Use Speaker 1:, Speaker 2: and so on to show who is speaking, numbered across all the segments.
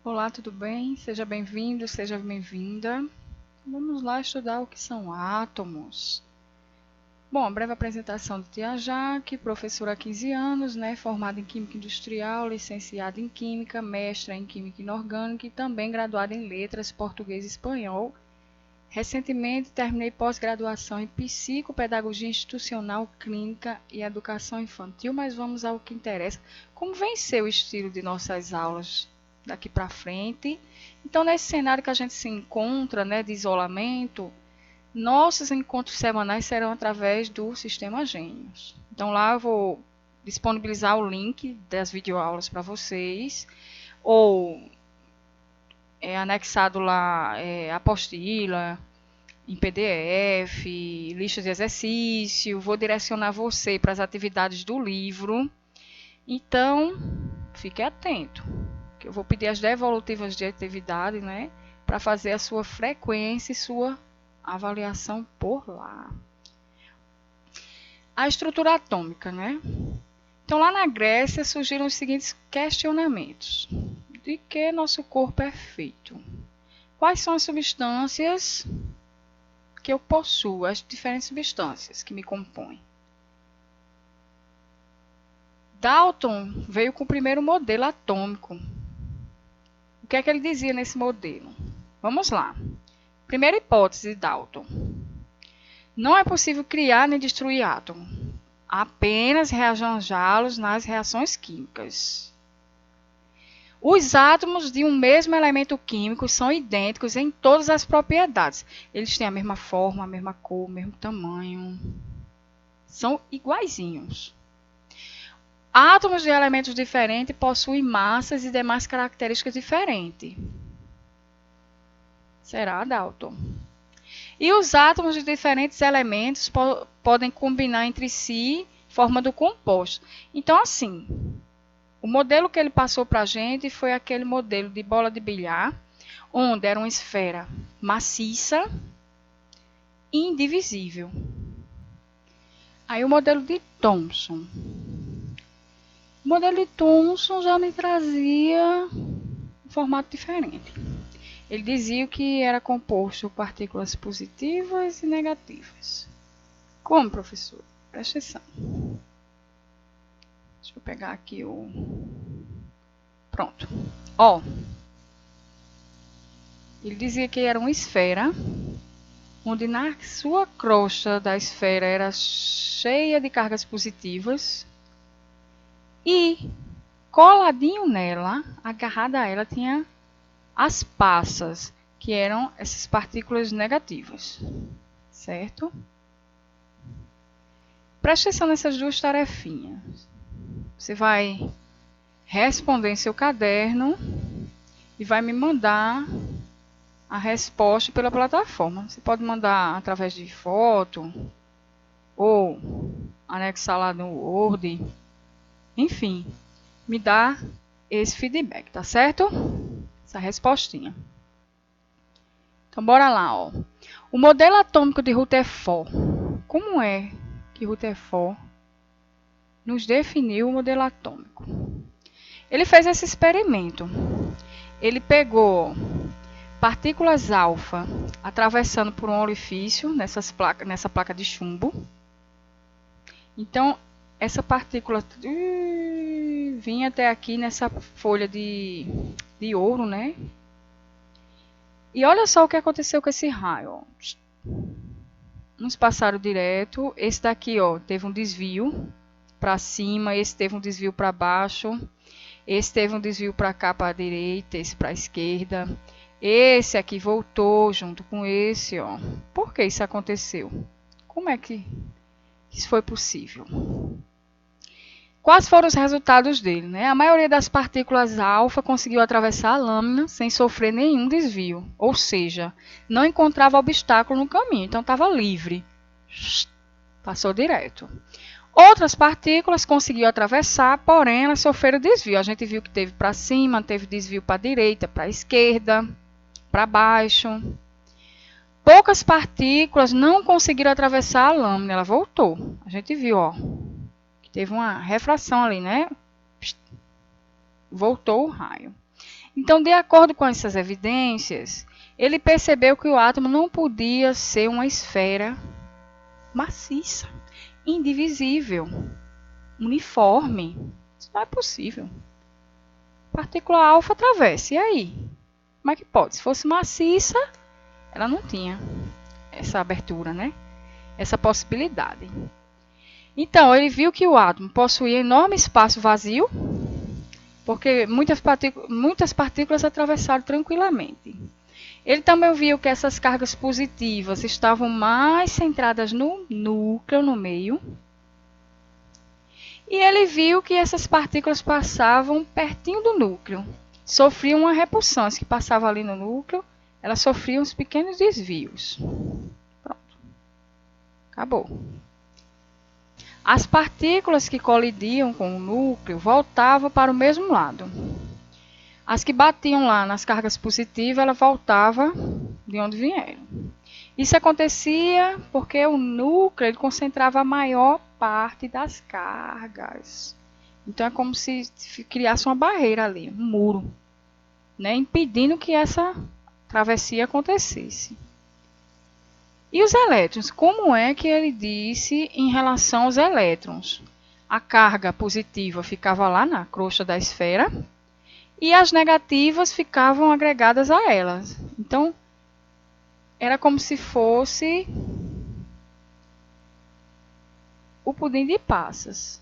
Speaker 1: Olá, tudo bem? Seja bem-vindo, seja bem-vinda. Vamos lá estudar o que são átomos. Bom, breve apresentação de Tia Jaque, professora há 15 anos, formada em Química Industrial, licenciada em Química, mestra em Química Inorgânica e também graduada em Letras, Português e Espanhol. Recentemente terminei pós-graduação em Psicopedagogia Institucional Clínica e Educação Infantil, mas vamos ao que interessa. Como vem ser o estilo de nossas aulas daqui para frente? Então, nesse cenário que a gente se encontra, de isolamento, nossos encontros semanais serão através do Sistema Gênios. Então, lá eu vou disponibilizar o link das videoaulas para vocês, ou anexado lá apostila em PDF, lista de exercício, vou direcionar você para as atividades do livro. Então, fique atento, que eu vou pedir as devolutivas de atividade, para fazer a sua frequência e sua avaliação por lá. A estrutura atômica, Então, lá na Grécia surgiram os seguintes questionamentos: de que nosso corpo é feito? Quais são as substâncias que eu possuo, as diferentes substâncias que me compõem? Dalton veio com o primeiro modelo atômico. O que é que ele dizia nesse modelo? Vamos lá. Primeira hipótese de Dalton: não é possível criar nem destruir átomos, apenas rearranjá-los nas reações químicas. Os átomos de um mesmo elemento químico são idênticos em todas as propriedades. Eles têm a mesma forma, a mesma cor, o mesmo tamanho. São iguaizinhos. Átomos de elementos diferentes possuem massas e demais características diferentes. Será, Dalton? E os átomos de diferentes elementos podem combinar entre si, formando compostos. Então, assim, o modelo que ele passou para a gente foi aquele modelo de bola de bilhar, onde era uma esfera maciça e indivisível. Aí o modelo de Thomson. O modelo de Thomson já me trazia um formato diferente. Ele dizia que era composto por partículas positivas e negativas. Como, professor? Presta atenção. Deixa eu pegar aqui o... Pronto. Ó. Ele dizia que era uma esfera, onde na sua crosta da esfera era cheia de cargas positivas e coladinho nela, agarrada a ela, tinha as passas, que eram essas partículas negativas, certo? Preste atenção nessas duas tarefinhas. Você vai responder em seu caderno e vai me mandar a resposta pela plataforma. Você pode mandar através de foto ou anexar lá no Word. Enfim, me dá esse feedback, tá certo? Essa respostinha. Então, bora lá, ó. O modelo atômico de Rutherford. Como é que Rutherford nos definiu o modelo atômico? Ele fez esse experimento. Ele pegou partículas alfa atravessando por um orifício nessa placa de chumbo. Então, essa partícula vinha até aqui nessa folha de ouro, E olha só o que aconteceu com esse raio. Uns passaram direto. Esse daqui, ó, teve um desvio para cima, esse teve um desvio para baixo, esse teve um desvio para cá, para a direita, esse para a esquerda. Esse aqui voltou junto com esse, ó. Por que isso aconteceu? Como é que isso foi possível? Quais foram os resultados dele? A maioria das partículas alfa conseguiu atravessar a lâmina sem sofrer nenhum desvio, ou seja, não encontrava obstáculo no caminho, então estava livre. Passou direto. Outras partículas conseguiu atravessar, porém elas sofreram desvio. A gente viu que teve para cima, teve desvio para a direita, para a esquerda, para baixo. Poucas partículas não conseguiram atravessar a lâmina, ela voltou. A gente viu, ó, que teve uma refração ali, Voltou o raio. Então, de acordo com essas evidências, ele percebeu que o átomo não podia ser uma esfera maciça, indivisível, uniforme. Isso não é possível. Partícula alfa atravessa. E aí? Como é que pode? Se fosse maciça, ela não tinha essa abertura, né? Essa possibilidade. Então, ele viu que o átomo possuía enorme espaço vazio, porque muitas partículas atravessaram tranquilamente. Ele também viu que essas cargas positivas estavam mais centradas no núcleo, no meio. E ele viu que essas partículas passavam pertinho do núcleo. Sofriam uma repulsão. As que passavam ali no núcleo, elas sofriam uns pequenos desvios. Pronto. Acabou. As partículas que colidiam com o núcleo voltavam para o mesmo lado. As que batiam lá nas cargas positivas, ela voltava de onde vieram. Isso acontecia porque o núcleo ele concentrava a maior parte das cargas. Então é como se criasse uma barreira ali, um muro, né, impedindo que essa travessia acontecesse. E os elétrons? Como é que ele disse em relação aos elétrons? A carga positiva ficava lá na crosta da esfera e as negativas ficavam agregadas a elas. Então, era como se fosse o pudim de passas.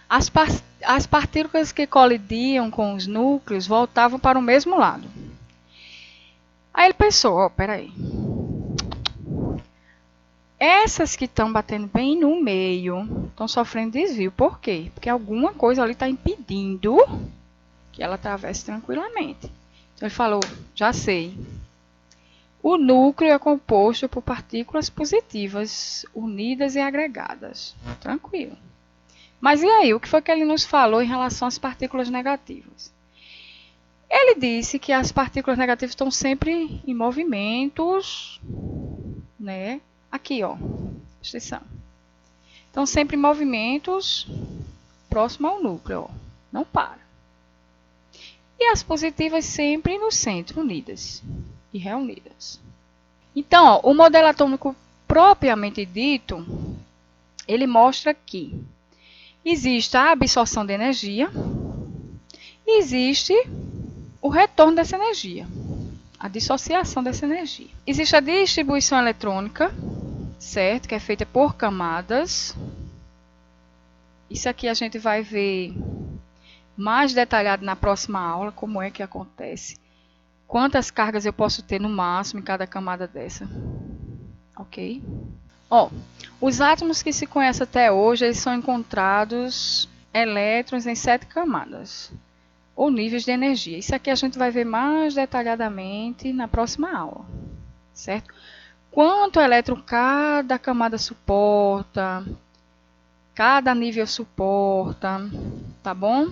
Speaker 1: As partículas que colidiam com os núcleos voltavam para o mesmo lado. Aí ele pensou, peraí. Essas que estão batendo bem no meio estão sofrendo desvio. Por quê? Porque alguma coisa ali está impedindo que ela atravesse tranquilamente. Então ele falou, já sei. O núcleo é composto por partículas positivas, unidas e agregadas. Tranquilo. Mas e aí, o que foi que ele nos falou em relação às partículas negativas? Ele disse que as partículas negativas estão sempre em movimentos, né? Aqui, ó, presta atenção. Estão sempre em movimentos próximo ao núcleo, ó. Não para. E as positivas sempre no centro, unidas e reunidas. Então, ó, o modelo atômico propriamente dito, ele mostra que existe a absorção de energia e existe o retorno dessa energia, a dissociação dessa energia. Existe a distribuição eletrônica, certo? Que é feita por camadas. Isso aqui a gente vai ver mais detalhado na próxima aula, como é que acontece. Quantas cargas eu posso ter no máximo em cada camada dessa. Ok? Ó, os átomos que se conhecem até hoje, eles são encontrados elétrons em 7 camadas, ou níveis de energia. Isso aqui a gente vai ver mais detalhadamente na próxima aula, certo? Quanto elétron cada camada suporta, cada nível suporta, tá bom?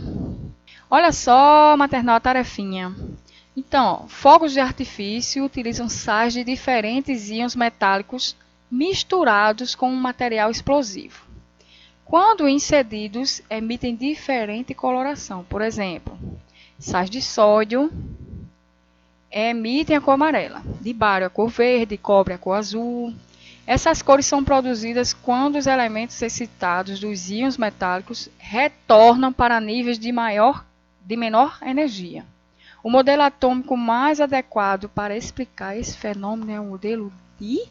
Speaker 1: Olha só, maternal, a tarefinha. Então, ó, fogos de artifício utilizam sais de diferentes íons metálicos misturados com um material explosivo. Quando incedidos, emitem diferente coloração. Por exemplo, sais de sódio emitem a cor amarela, de bário a cor verde, cobre a cor azul. Essas cores são produzidas quando os elementos excitados dos íons metálicos retornam para níveis de menor energia. O modelo atômico mais adequado para explicar esse fenômeno é o modelo de...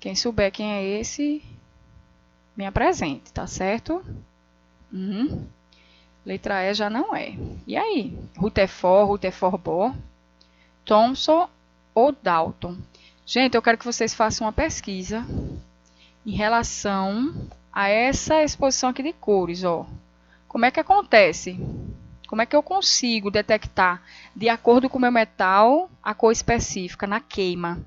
Speaker 1: Quem souber quem é esse, me apresente, tá certo? Letra E já não é. E aí? Rutherford, Bohr, Thomson ou Dalton? Gente, eu quero que vocês façam uma pesquisa em relação a essa exposição aqui de cores, ó. Como é que acontece? Como é que eu consigo detectar, de acordo com o meu metal, a cor específica na queima?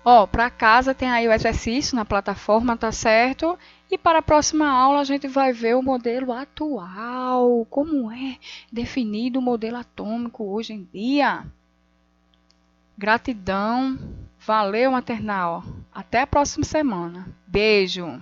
Speaker 1: Ó, para casa tem aí o exercício na plataforma, tá certo? E para a próxima aula a gente vai ver o modelo atual, como é definido o modelo atômico hoje em dia. Gratidão, valeu maternal, até a próxima semana. Beijo!